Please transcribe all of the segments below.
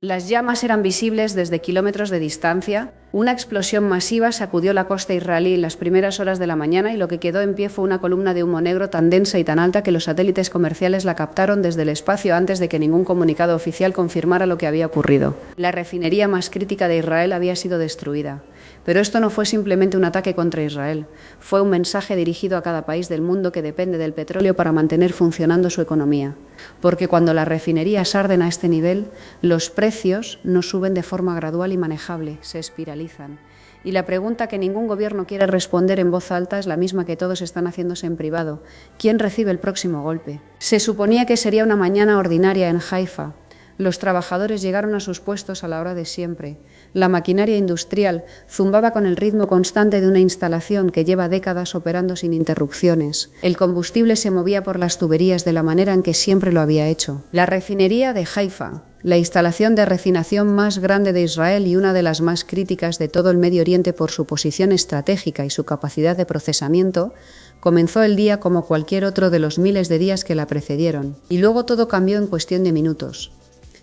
Las llamas eran visibles desde kilómetros de distancia. Una explosión masiva sacudió la costa israelí en las primeras horas de la mañana y lo que quedó en pie fue una columna de humo negro tan densa y tan alta que los satélites comerciales la captaron desde el espacio antes de que ningún comunicado oficial confirmara lo que había ocurrido. La refinería más crítica de Israel había sido destruida. Pero esto no fue simplemente un ataque contra Israel, fue un mensaje dirigido a cada país del mundo que depende del petróleo para mantener funcionando su economía. Porque cuando las refinerías arden a este nivel, los precios no suben de forma gradual y manejable, se espiralizan. Y la pregunta que ningún gobierno quiere responder en voz alta es la misma que todos están haciéndose en privado. ¿Quién recibe el próximo golpe? Se suponía que sería una mañana ordinaria en Haifa. Los trabajadores llegaron a sus puestos a la hora de siempre. La maquinaria industrial zumbaba con el ritmo constante de una instalación que lleva décadas operando sin interrupciones. El combustible se movía por las tuberías de la manera en que siempre lo había hecho. La refinería de Haifa, la instalación de refinación más grande de Israel y una de las más críticas de todo el Medio Oriente por su posición estratégica y su capacidad de procesamiento, comenzó el día como cualquier otro de los miles de días que la precedieron. Y luego todo cambió en cuestión de minutos.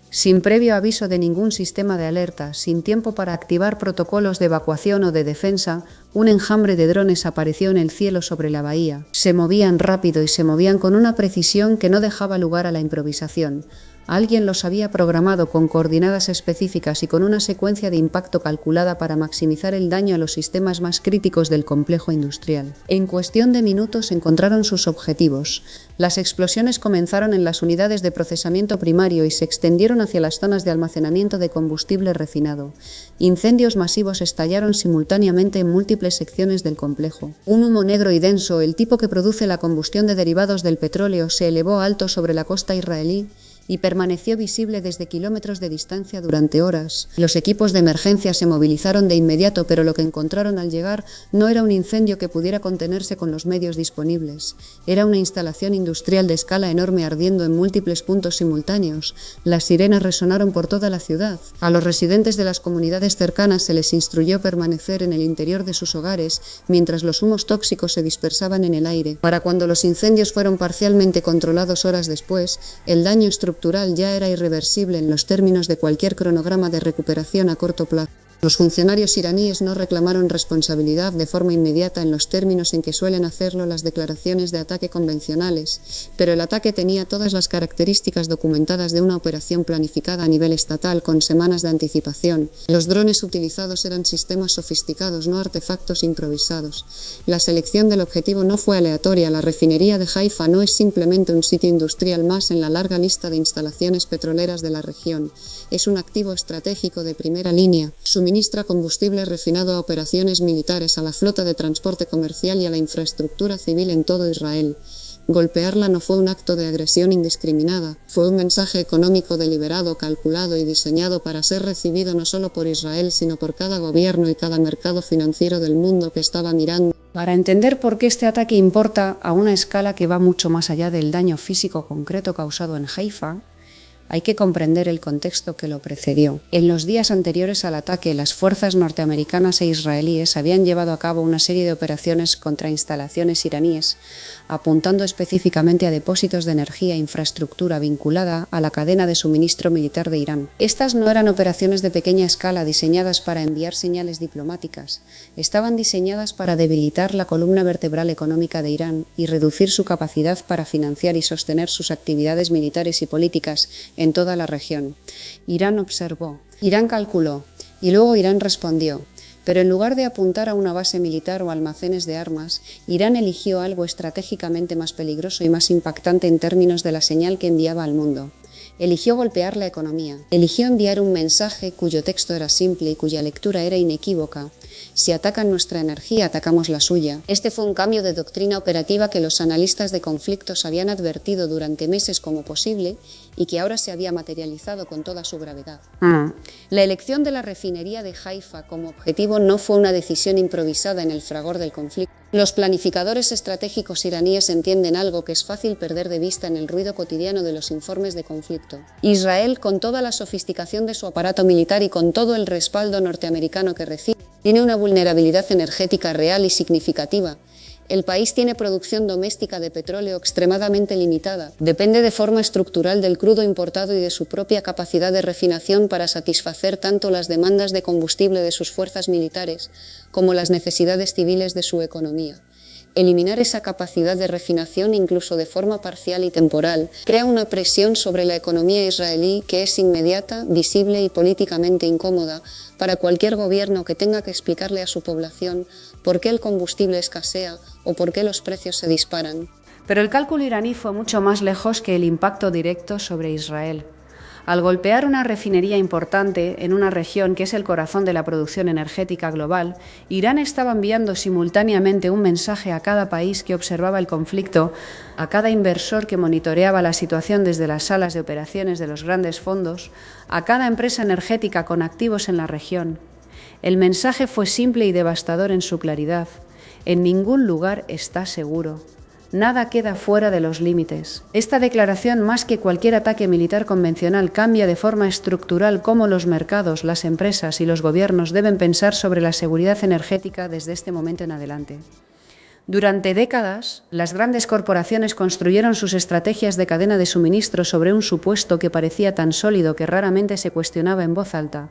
Sin previo aviso de ningún sistema de alerta, sin tiempo para activar protocolos de evacuación o de defensa, un enjambre de drones apareció en el cielo sobre la bahía. Se movían rápido y se movían con una precisión que no dejaba lugar a la improvisación. Alguien los había programado con coordenadas específicas y con una secuencia de impacto calculada para maximizar el daño a los sistemas más críticos del complejo industrial. En cuestión de minutos encontraron sus objetivos. Las explosiones comenzaron en las unidades de procesamiento primario y se extendieron hacia las zonas de almacenamiento de combustible refinado. Incendios masivos estallaron simultáneamente en múltiples secciones del complejo. Un humo negro y denso, el tipo que produce la combustión de derivados del petróleo, se elevó alto sobre la costa israelí y permaneció visible desde kilómetros de distancia durante horas. Los equipos de emergencia se movilizaron de inmediato, pero lo que encontraron al llegar no era un incendio que pudiera contenerse con los medios disponibles. Era una instalación industrial de escala enorme ardiendo en múltiples puntos simultáneos. Las sirenas resonaron por toda la ciudad. A los residentes de las comunidades cercanas se les instruyó permanecer en el interior de sus hogares mientras los humos tóxicos se dispersaban en el aire. Para cuando los incendios fueron parcialmente controlados horas después, el daño estructural ya era irreversible en los términos de cualquier cronograma de recuperación a corto plazo. Los funcionarios iraníes no reclamaron responsabilidad de forma inmediata en los términos en que suelen hacerlo las declaraciones de ataque convencionales, pero el ataque tenía todas las características documentadas de una operación planificada a nivel estatal con semanas de anticipación. Los drones utilizados eran sistemas sofisticados, no artefactos improvisados. La selección del objetivo no fue aleatoria. La refinería de Haifa no es simplemente un sitio industrial más en la larga lista de instalaciones petroleras de la región. Es un activo estratégico de primera línea. Suministra combustible refinado a operaciones militares, a la flota de transporte comercial y a la infraestructura civil en todo Israel. Golpearla no fue un acto de agresión indiscriminada, fue un mensaje económico deliberado, calculado y diseñado para ser recibido no solo por Israel, sino por cada gobierno y cada mercado financiero del mundo que estaba mirando. Para entender por qué este ataque importa a una escala que va mucho más allá del daño físico concreto causado en Haifa, hay que comprender el contexto que lo precedió. En los días anteriores al ataque, las fuerzas norteamericanas e israelíes habían llevado a cabo una serie de operaciones contra instalaciones iraníes, apuntando específicamente a depósitos de energía e infraestructura vinculada a la cadena de suministro militar de Irán. Estas no eran operaciones de pequeña escala diseñadas para enviar señales diplomáticas, estaban diseñadas para debilitar la columna vertebral económica de Irán y reducir su capacidad para financiar y sostener sus actividades militares y políticas en toda la región. Irán observó, Irán calculó y luego Irán respondió. Pero en lugar de apuntar a una base militar o almacenes de armas, Irán eligió algo estratégicamente más peligroso y más impactante en términos de la señal que enviaba al mundo. Eligió golpear la economía. Eligió enviar un mensaje cuyo texto era simple y cuya lectura era inequívoca. Si atacan nuestra energía, atacamos la suya. Este fue un cambio de doctrina operativa que los analistas de conflictos habían advertido durante meses como posible y que ahora se había materializado con toda su gravedad. La elección de la refinería de Haifa como objetivo no fue una decisión improvisada en el fragor del conflicto. Los planificadores estratégicos iraníes entienden algo que es fácil perder de vista en el ruido cotidiano de los informes de conflicto. Israel, con toda la sofisticación de su aparato militar y con todo el respaldo norteamericano que recibe, tiene una vulnerabilidad energética real y significativa. El país tiene producción doméstica de petróleo extremadamente limitada. Depende de forma estructural del crudo importado y de su propia capacidad de refinación para satisfacer tanto las demandas de combustible de sus fuerzas militares como las necesidades civiles de su economía. Eliminar esa capacidad de refinación, incluso de forma parcial y temporal, crea una presión sobre la economía israelí que es inmediata, visible y políticamente incómoda para cualquier gobierno que tenga que explicarle a su población por qué el combustible escasea o por qué los precios se disparan. Pero el cálculo iraní fue mucho más lejos que el impacto directo sobre Israel. Al golpear una refinería importante en una región que es el corazón de la producción energética global, Irán estaba enviando simultáneamente un mensaje a cada país que observaba el conflicto, a cada inversor que monitoreaba la situación desde las salas de operaciones de los grandes fondos, a cada empresa energética con activos en la región. El mensaje fue simple y devastador en su claridad. En ningún lugar está seguro. Nada queda fuera de los límites. Esta declaración, más que cualquier ataque militar convencional, cambia de forma estructural cómo los mercados, las empresas y los gobiernos deben pensar sobre la seguridad energética desde este momento en adelante. Durante décadas, las grandes corporaciones construyeron sus estrategias de cadena de suministro sobre un supuesto que parecía tan sólido que raramente se cuestionaba en voz alta.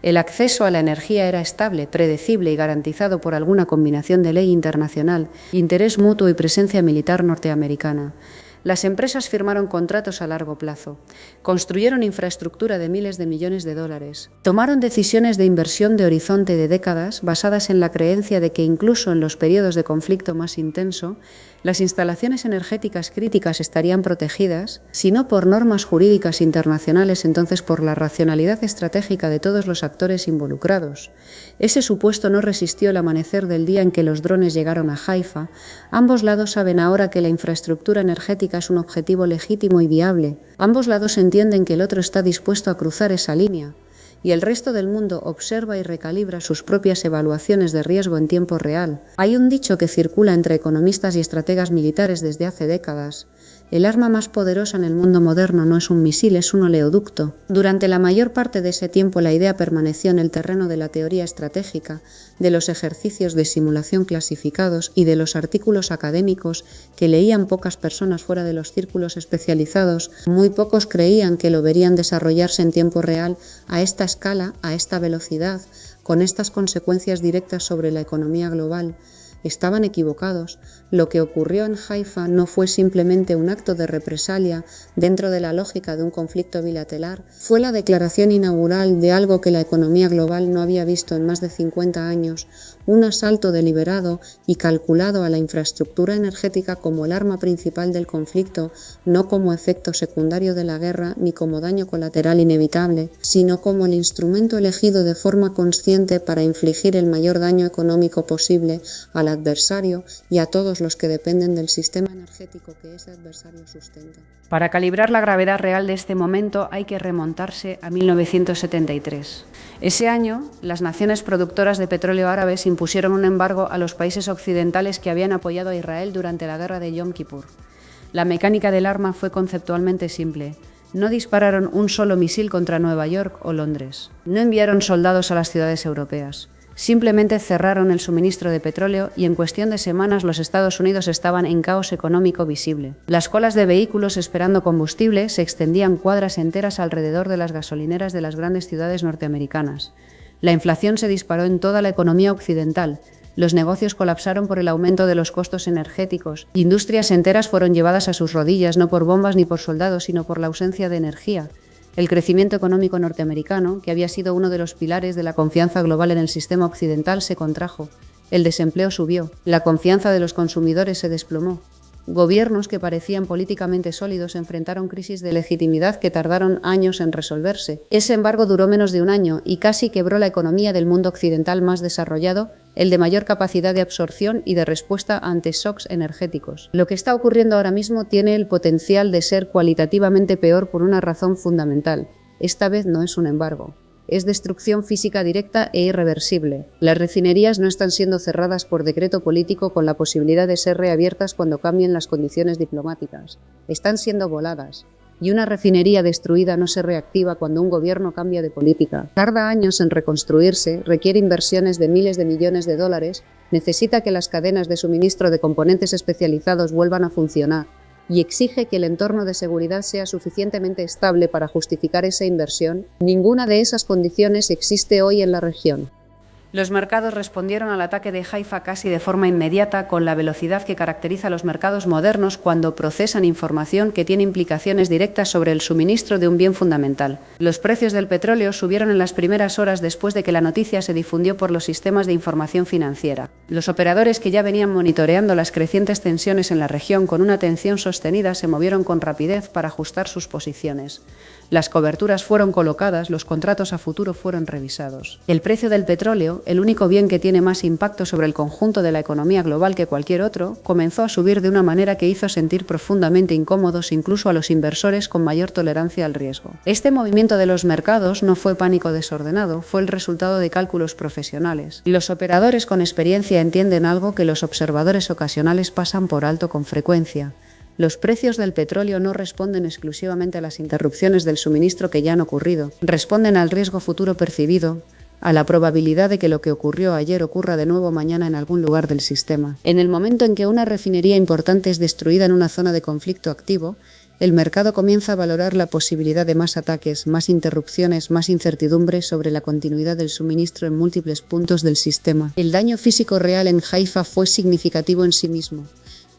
El acceso a la energía era estable, predecible y garantizado por alguna combinación de ley internacional, interés mutuo y presencia militar norteamericana. Las empresas firmaron contratos a largo plazo, construyeron infraestructura de miles de millones de dólares, tomaron decisiones de inversión de horizonte de décadas basadas en la creencia de que incluso en los periodos de conflicto más intenso, las instalaciones energéticas críticas estarían protegidas, si no por normas jurídicas internacionales, entonces por la racionalidad estratégica de todos los actores involucrados. Ese supuesto no resistió el amanecer del día en que los drones llegaron a Haifa. Ambos lados saben ahora que la infraestructura energética es un objetivo legítimo y viable. Ambos lados entienden que el otro está dispuesto a cruzar esa línea. Y el resto del mundo observa y recalibra sus propias evaluaciones de riesgo en tiempo real. Hay un dicho que circula entre economistas y estrategas militares desde hace décadas. El arma más poderosa en el mundo moderno no es un misil, es un oleoducto. Durante la mayor parte de ese tiempo la idea permaneció en el terreno de la teoría estratégica, de los ejercicios de simulación clasificados y de los artículos académicos que leían pocas personas fuera de los círculos especializados. Muy pocos creían que lo verían desarrollarse en tiempo real a esta escala, a esta velocidad, con estas consecuencias directas sobre la economía global. Estaban equivocados. Lo que ocurrió en Haifa no fue simplemente un acto de represalia dentro de la lógica de un conflicto bilateral, fue la declaración inaugural de algo que la economía global no había visto en más de 50 años, un asalto deliberado y calculado a la infraestructura energética como el arma principal del conflicto, no como efecto secundario de la guerra ni como daño colateral inevitable, sino como el instrumento elegido de forma consciente para infligir el mayor daño económico posible al adversario y a todos los que dependen del sistema energético que ese adversario sustenta. Para calibrar la gravedad real de este momento hay que remontarse a 1973. Ese año, las naciones productoras de petróleo árabes impusieron un embargo a los países occidentales que habían apoyado a Israel durante la guerra de Yom Kippur. La mecánica del arma fue conceptualmente simple. No dispararon un solo misil contra Nueva York o Londres. No enviaron soldados a las ciudades europeas. Simplemente cerraron el suministro de petróleo y en cuestión de semanas los Estados Unidos estaban en caos económico visible. Las colas de vehículos esperando combustible se extendían cuadras enteras alrededor de las gasolineras de las grandes ciudades norteamericanas. La inflación se disparó en toda la economía occidental. Los negocios colapsaron por el aumento de los costos energéticos. Industrias enteras fueron llevadas a sus rodillas, no por bombas ni por soldados, sino por la ausencia de energía. El crecimiento económico norteamericano, que había sido uno de los pilares de la confianza global en el sistema occidental, se contrajo. El desempleo subió. La confianza de los consumidores se desplomó. Gobiernos que parecían políticamente sólidos enfrentaron crisis de legitimidad que tardaron años en resolverse. Ese embargo duró menos de un año y casi quebró la economía del mundo occidental más desarrollado, el de mayor capacidad de absorción y de respuesta ante shocks energéticos. Lo que está ocurriendo ahora mismo tiene el potencial de ser cualitativamente peor por una razón fundamental. Esta vez no es un embargo. Es destrucción física directa e irreversible. Las refinerías no están siendo cerradas por decreto político con la posibilidad de ser reabiertas cuando cambien las condiciones diplomáticas. Están siendo voladas. Y una refinería destruida no se reactiva cuando un gobierno cambia de política. Tarda años en reconstruirse, requiere inversiones de miles de millones de dólares, necesita que las cadenas de suministro de componentes especializados vuelvan a funcionar y exige que el entorno de seguridad sea suficientemente estable para justificar esa inversión. Ninguna de esas condiciones existe hoy en la región. Los mercados respondieron al ataque de Haifa casi de forma inmediata, con la velocidad que caracteriza a los mercados modernos cuando procesan información que tiene implicaciones directas sobre el suministro de un bien fundamental. Los precios del petróleo subieron en las primeras horas después de que la noticia se difundió por los sistemas de información financiera. Los operadores que ya venían monitoreando las crecientes tensiones en la región con una atención sostenida se movieron con rapidez para ajustar sus posiciones. Las coberturas fueron colocadas, los contratos a futuro fueron revisados. El precio del petróleo, el único bien que tiene más impacto sobre el conjunto de la economía global que cualquier otro, comenzó a subir de una manera que hizo sentir profundamente incómodos incluso a los inversores con mayor tolerancia al riesgo. Este movimiento de los mercados no fue pánico desordenado, fue el resultado de cálculos profesionales. Los operadores con experiencia entienden algo que los observadores ocasionales pasan por alto con frecuencia. Los precios del petróleo no responden exclusivamente a las interrupciones del suministro que ya han ocurrido, responden al riesgo futuro percibido, a la probabilidad de que lo que ocurrió ayer ocurra de nuevo mañana en algún lugar del sistema. En el momento en que una refinería importante es destruida en una zona de conflicto activo, el mercado comienza a valorar la posibilidad de más ataques, más interrupciones, más incertidumbre sobre la continuidad del suministro en múltiples puntos del sistema. El daño físico real en Haifa fue significativo en sí mismo,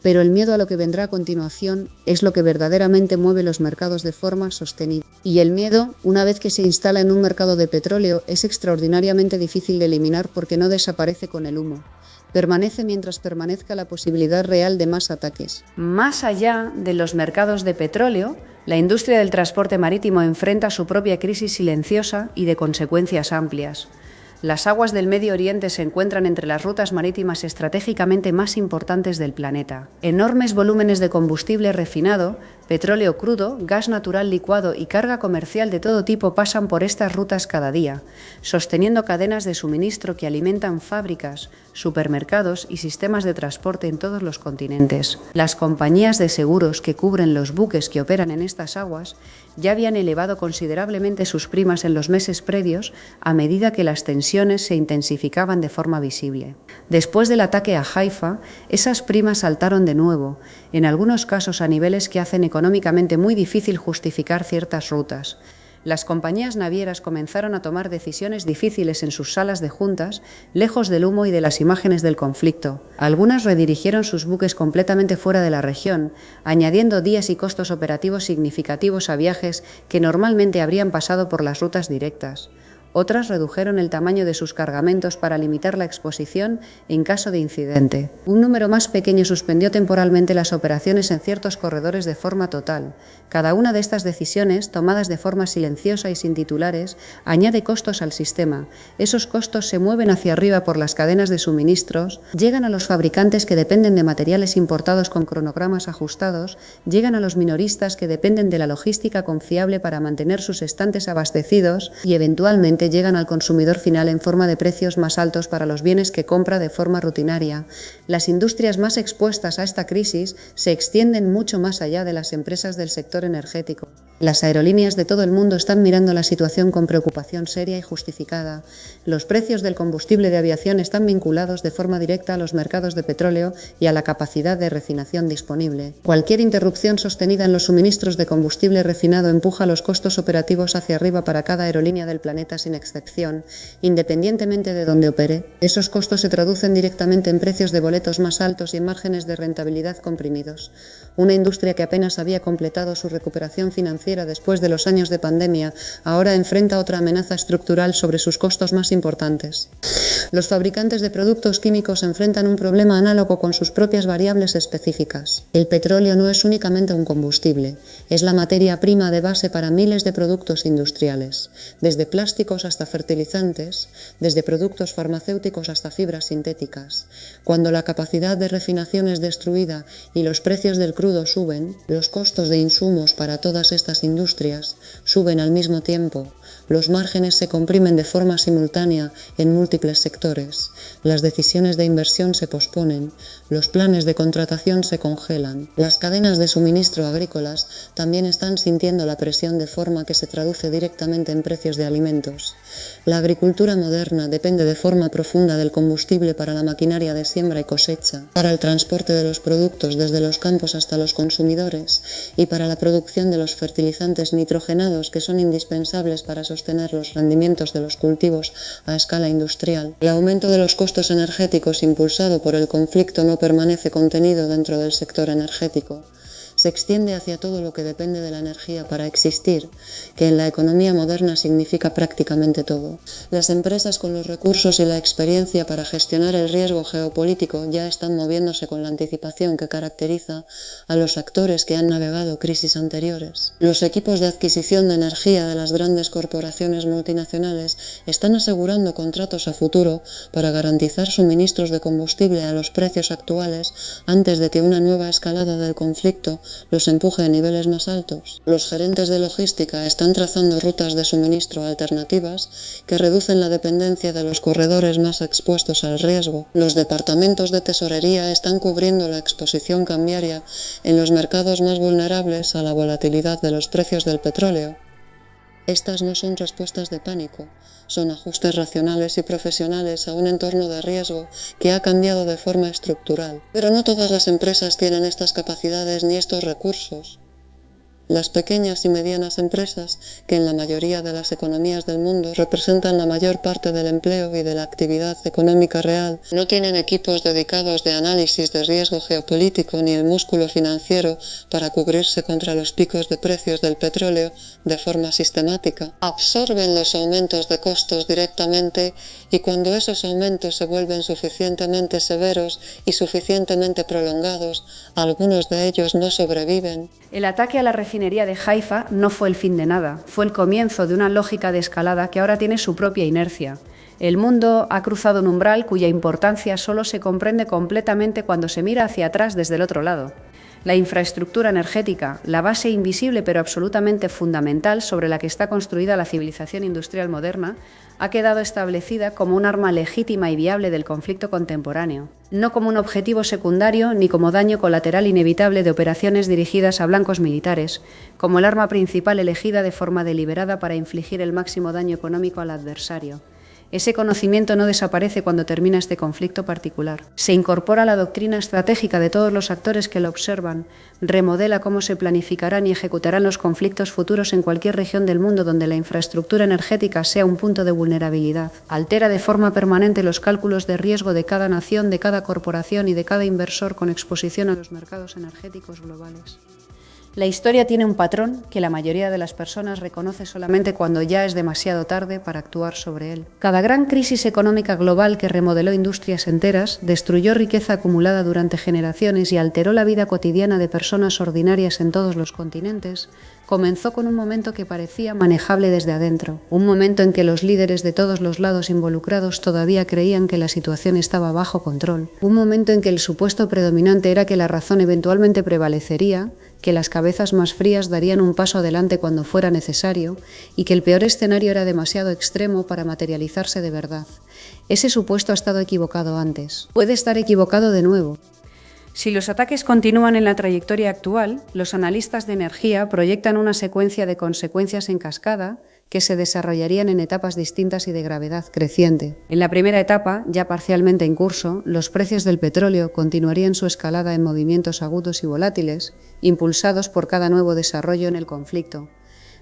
pero el miedo a lo que vendrá a continuación es lo que verdaderamente mueve los mercados de forma sostenida. Y el miedo, una vez que se instala en un mercado de petróleo, es extraordinariamente difícil de eliminar porque no desaparece con el humo. Permanece mientras permanezca la posibilidad real de más ataques. Más allá de los mercados de petróleo, la industria del transporte marítimo enfrenta su propia crisis silenciosa y de consecuencias amplias. Las aguas del Medio Oriente se encuentran entre las rutas marítimas estratégicamente más importantes del planeta. Enormes volúmenes de combustible refinado, petróleo crudo, gas natural licuado y carga comercial de todo tipo pasan por estas rutas cada día, sosteniendo cadenas de suministro que alimentan fábricas, supermercados y sistemas de transporte en todos los continentes. Las compañías de seguros que cubren los buques que operan en estas aguas ya habían elevado considerablemente sus primas en los meses previos a medida que las tensiones se intensificaban de forma visible. Después del ataque a Haifa, esas primas saltaron de nuevo, en algunos casos a niveles que hacen económicamente muy difícil justificar ciertas rutas. Las compañías navieras comenzaron a tomar decisiones difíciles en sus salas de juntas, lejos del humo y de las imágenes del conflicto. Algunas redirigieron sus buques completamente fuera de la región, añadiendo días y costos operativos significativos a viajes que normalmente habrían pasado por las rutas directas. Otras redujeron el tamaño de sus cargamentos para limitar la exposición en caso de incidente. Un número más pequeño suspendió temporalmente las operaciones en ciertos corredores de forma total. Cada una de estas decisiones, tomadas de forma silenciosa y sin titulares, añade costos al sistema. Esos costos se mueven hacia arriba por las cadenas de suministros, llegan a los fabricantes que dependen de materiales importados con cronogramas ajustados, llegan a los minoristas que dependen de la logística confiable para mantener sus estantes abastecidos y eventualmente llegan al consumidor final en forma de precios más altos para los bienes que compra de forma rutinaria. Las industrias más expuestas a esta crisis se extienden mucho más allá de las empresas del sector energético. Las aerolíneas de todo el mundo están mirando la situación con preocupación seria y justificada. Los precios del combustible de aviación están vinculados de forma directa a los mercados de petróleo y a la capacidad de refinación disponible. Cualquier interrupción sostenida en los suministros de combustible refinado empuja los costos operativos hacia arriba para cada aerolínea del planeta sin excepción, independientemente de dónde opere. Esos costos se traducen directamente en precios de boletos más altos y en márgenes de rentabilidad comprimidos. Una industria que apenas había completado su recuperación financiera después de los años de pandemia, ahora enfrenta otra amenaza estructural sobre sus costos más importantes. Los fabricantes de productos químicos enfrentan un problema análogo con sus propias variables específicas. El petróleo no es únicamente un combustible, es la materia prima de base para miles de productos industriales, desde plásticos hasta fertilizantes, desde productos farmacéuticos hasta fibras sintéticas. Cuando la capacidad de refinación es destruida y los precios del crudo suben, los costos de insumos para todas estas industrias suben al mismo tiempo, Los márgenes se comprimen de forma simultánea en múltiples sectores. Las decisiones de inversión se posponen. Los planes de contratación se congelan. Las cadenas de suministro agrícolas también están sintiendo la presión de forma que se traduce directamente en precios de alimentos. La agricultura moderna depende de forma profunda del combustible para la maquinaria de siembra y cosecha, para el transporte de los productos desde los campos hasta los consumidores y para la producción de los fertilizantes nitrogenados que son indispensables para sostener los rendimientos de los cultivos a escala industrial. El aumento de los costos energéticos impulsado por el conflicto no permanece contenido dentro del sector energético. Se extiende hacia todo lo que depende de la energía para existir, que en la economía moderna significa prácticamente todo. Las empresas con los recursos y la experiencia para gestionar el riesgo geopolítico ya están moviéndose con la anticipación que caracteriza a los actores que han navegado crisis anteriores. Los equipos de adquisición de energía de las grandes corporaciones multinacionales están asegurando contratos a futuro para garantizar suministros de combustible a los precios actuales antes de que una nueva escalada del conflicto los empuje a niveles más altos. Los gerentes de logística están trazando rutas de suministro alternativas que reducen la dependencia de los corredores más expuestos al riesgo. Los departamentos de tesorería están cubriendo la exposición cambiaria en los mercados más vulnerables a la volatilidad de los precios del petróleo. Estas no son respuestas de pánico, son ajustes racionales y profesionales a un entorno de riesgo que ha cambiado de forma estructural. Pero no todas las empresas tienen estas capacidades ni estos recursos. Las pequeñas y medianas empresas, que en la mayoría de las economías del mundo representan la mayor parte del empleo y de la actividad económica real, no tienen equipos dedicados de análisis de riesgo geopolítico ni el músculo financiero para cubrirse contra los picos de precios del petróleo de forma sistemática. Absorben los aumentos de costos directamente y cuando esos aumentos se vuelven suficientemente severos y suficientemente prolongados, algunos de ellos no sobreviven. El ataque a la refinería de Haifa no fue el fin de nada, fue el comienzo de una lógica de escalada que ahora tiene su propia inercia. El mundo ha cruzado un umbral cuya importancia solo se comprende completamente cuando se mira hacia atrás desde el otro lado. La infraestructura energética, la base invisible pero absolutamente fundamental sobre la que está construida la civilización industrial moderna, ha quedado establecida como un arma legítima y viable del conflicto contemporáneo, no como un objetivo secundario ni como daño colateral inevitable de operaciones dirigidas a blancos militares, como el arma principal elegida de forma deliberada para infligir el máximo daño económico al adversario. Ese conocimiento no desaparece cuando termina este conflicto particular. Se incorpora a la doctrina estratégica de todos los actores que lo observan, remodela cómo se planificarán y ejecutarán los conflictos futuros en cualquier región del mundo donde la infraestructura energética sea un punto de vulnerabilidad. Altera de forma permanente los cálculos de riesgo de cada nación, de cada corporación y de cada inversor con exposición a los mercados energéticos globales. La historia tiene un patrón que la mayoría de las personas reconoce solamente cuando ya es demasiado tarde para actuar sobre él. Cada gran crisis económica global que remodeló industrias enteras, destruyó riqueza acumulada durante generaciones y alteró la vida cotidiana de personas ordinarias en todos los continentes, comenzó con un momento que parecía manejable desde adentro, un momento en que los líderes de todos los lados involucrados todavía creían que la situación estaba bajo control, un momento en que el supuesto predominante era que la razón eventualmente prevalecería, que las cabezas más frías darían un paso adelante cuando fuera necesario y que el peor escenario era demasiado extremo para materializarse de verdad. Ese supuesto ha estado equivocado antes. Puede estar equivocado de nuevo. Si los ataques continúan en la trayectoria actual, los analistas de energía proyectan una secuencia de consecuencias en cascada que se desarrollarían en etapas distintas y de gravedad creciente. En la primera etapa, ya parcialmente en curso, los precios del petróleo continuarían su escalada en movimientos agudos y volátiles, impulsados por cada nuevo desarrollo en el conflicto.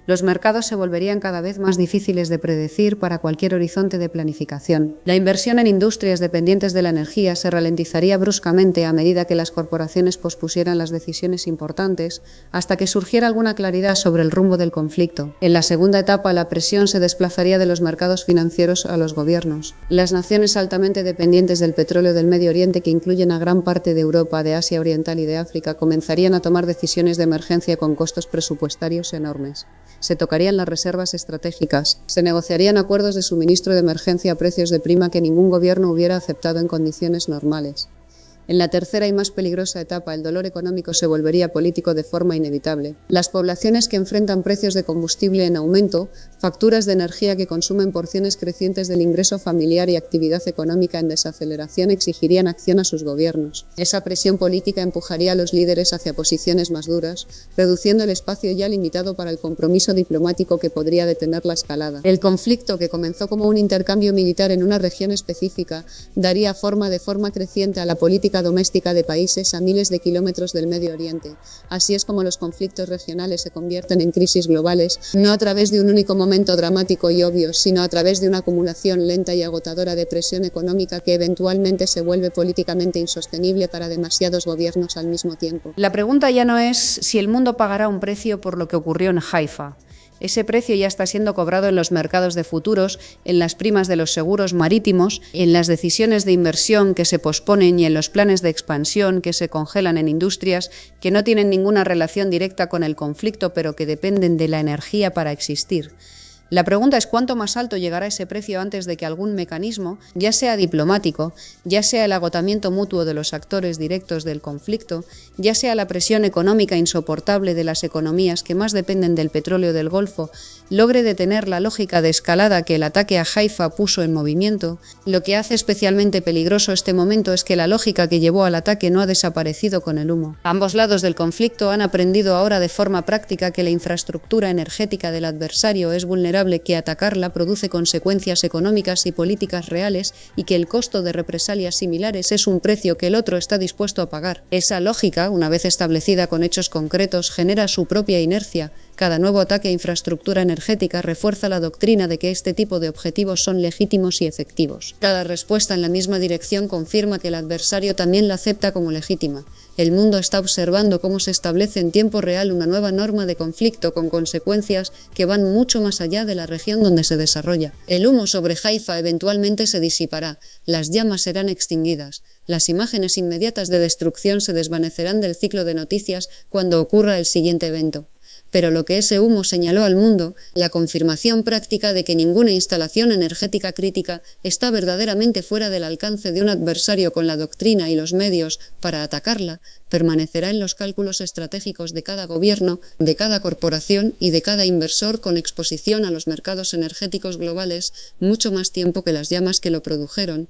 Los mercados se volverían cada vez más difíciles de predecir para cualquier horizonte de planificación. La inversión en industrias dependientes de la energía se ralentizaría bruscamente a medida que las corporaciones pospusieran las decisiones importantes hasta que surgiera alguna claridad sobre el rumbo del conflicto. En la segunda etapa, la presión se desplazaría de los mercados financieros a los gobiernos. Las naciones altamente dependientes del petróleo del Medio Oriente, que incluyen a gran parte de Europa, de Asia Oriental y de África, comenzarían a tomar decisiones de emergencia con costos presupuestarios enormes. Se tocarían las reservas estratégicas, se negociarían acuerdos de suministro de emergencia a precios de prima que ningún gobierno hubiera aceptado en condiciones normales. En la tercera y más peligrosa etapa, el dolor económico se volvería político de forma inevitable. Las poblaciones que enfrentan precios de combustible en aumento, facturas de energía que consumen porciones crecientes del ingreso familiar y actividad económica en desaceleración exigirían acción a sus gobiernos. Esa presión política empujaría a los líderes hacia posiciones más duras, reduciendo el espacio ya limitado para el compromiso diplomático que podría detener la escalada. El conflicto, que comenzó como un intercambio militar en una región específica, daría forma de forma creciente a la política doméstica de países a miles de kilómetros del Medio Oriente. Así es como los conflictos regionales se convierten en crisis globales, no a través de un único momento dramático y obvio, sino a través de una acumulación lenta y agotadora de presión económica que eventualmente se vuelve políticamente insostenible para demasiados gobiernos al mismo tiempo. La pregunta ya no es si el mundo pagará un precio por lo que ocurrió en Haifa. Ese precio ya está siendo cobrado en los mercados de futuros, en las primas de los seguros marítimos, en las decisiones de inversión que se posponen y en los planes de expansión que se congelan en industrias que no tienen ninguna relación directa con el conflicto, pero que dependen de la energía para existir. La pregunta es cuánto más alto llegará ese precio antes de que algún mecanismo, ya sea diplomático, ya sea el agotamiento mutuo de los actores directos del conflicto, ya sea la presión económica insoportable de las economías que más dependen del petróleo del Golfo, logre detener la lógica de escalada que el ataque a Haifa puso en movimiento. Lo que hace especialmente peligroso este momento es que la lógica que llevó al ataque no ha desaparecido con el humo. Ambos lados del conflicto han aprendido ahora de forma práctica que la infraestructura energética del adversario es vulnerable, que atacarla produce consecuencias económicas y políticas reales y que el costo de represalias similares es un precio que el otro está dispuesto a pagar. Esa lógica, una vez establecida con hechos concretos, genera su propia inercia. Cada nuevo ataque a infraestructura energética refuerza la doctrina de que este tipo de objetivos son legítimos y efectivos. Cada respuesta en la misma dirección confirma que el adversario también la acepta como legítima. El mundo está observando cómo se establece en tiempo real una nueva norma de conflicto con consecuencias que van mucho más allá de la región donde se desarrolla. El humo sobre Haifa eventualmente se disipará, las llamas serán extinguidas. Las imágenes inmediatas de destrucción se desvanecerán del ciclo de noticias cuando ocurra el siguiente evento. Pero lo que ese humo señaló al mundo, la confirmación práctica de que ninguna instalación energética crítica está verdaderamente fuera del alcance de un adversario con la doctrina y los medios para atacarla, permanecerá en los cálculos estratégicos de cada gobierno, de cada corporación y de cada inversor con exposición a los mercados energéticos globales mucho más tiempo que las llamas que lo produjeron.